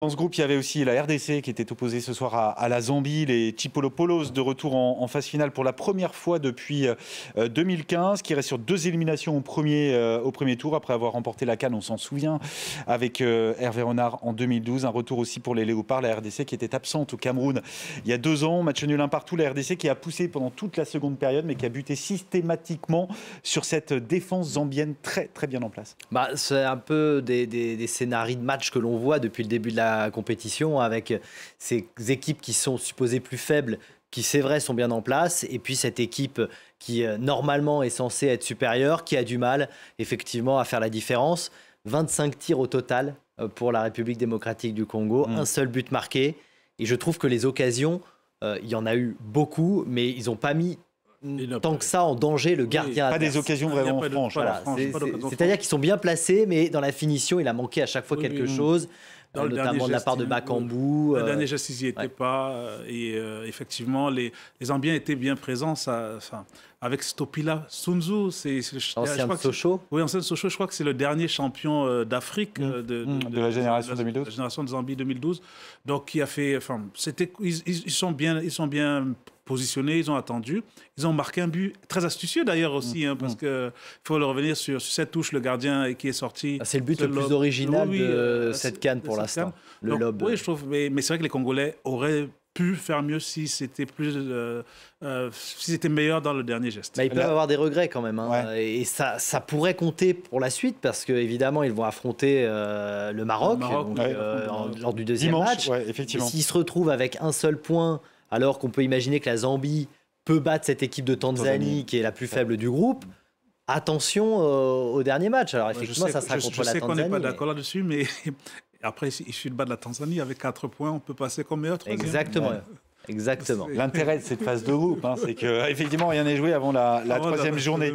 Dans ce groupe, il y avait aussi la RDC qui était opposée ce soir à la Zambie, les Chipolopolo's de retour en phase finale pour la première fois depuis 2015, qui reste sur 2 éliminations au premier tour, après avoir remporté la CAN, on s'en souvient, avec Hervé Renard en 2012. Un retour aussi pour les Léopards, la RDC qui était absente au Cameroun il y a 2 ans. Match nul un partout, la RDC qui a poussé pendant toute la seconde période, mais qui a buté systématiquement sur cette défense zambienne très, très bien en place. C'est un peu des scénarios de match que l'on voit depuis le début de la compétition, avec ces équipes qui sont supposées plus faibles, qui c'est vrai sont bien en place, et puis cette équipe qui normalement est censée être supérieure, qui a du mal effectivement à faire la différence. 25 tirs au total pour la République démocratique du Congo, un seul but marqué, et je trouve que les occasions, il y en a eu beaucoup, mais ils n'ont pas mis tant que ça en danger le gardien. Pas des occasions vraiment franches. Voilà. C'est-à-dire qu'ils sont bien placés, mais dans la finition, il a manqué à chaque fois quelque chose. Notamment de la part de Bakambu. Le dernier geste, ils n'y étaient pas. Et effectivement, les Zambiens étaient bien présents. Avec Stopila Sunzu, c'est ancien de Sochaux. Oui, ancien de Sochaux. Je crois que c'est le dernier champion d'Afrique de la génération 2012. La génération de Zambie 2012. Donc, qui a fait. Ils sont bien positionnés, ils ont attendu. Ils ont marqué un but très astucieux d'ailleurs aussi, parce qu'il faut revenir sur cette touche, le gardien qui est sorti. C'est le but le plus original de cette CAN pour l'instant, le lob. Oui, je trouve, mais c'est vrai que les Congolais auraient pu faire mieux si c'était meilleur dans le dernier geste. Ils peuvent avoir des regrets quand même, et ça pourrait compter pour la suite, parce qu'évidemment ils vont affronter le Maroc, lors du deuxième match. Effectivement. S'ils se retrouvent avec un seul point, alors qu'on peut imaginer que la Zambie peut battre cette équipe de Tanzanie qui est la plus faible du groupe, attention au dernier match. Alors effectivement, ça sera contre la Tanzanie. Je sais qu'on n'est pas d'accord là-dessus, mais après, il suffit de battre la Tanzanie. Avec 4 points, on peut passer comme meilleur troisième. Exactement. Exactement. L'intérêt de cette phase de groupe, c'est qu'effectivement, rien n'est joué avant la 3e journée.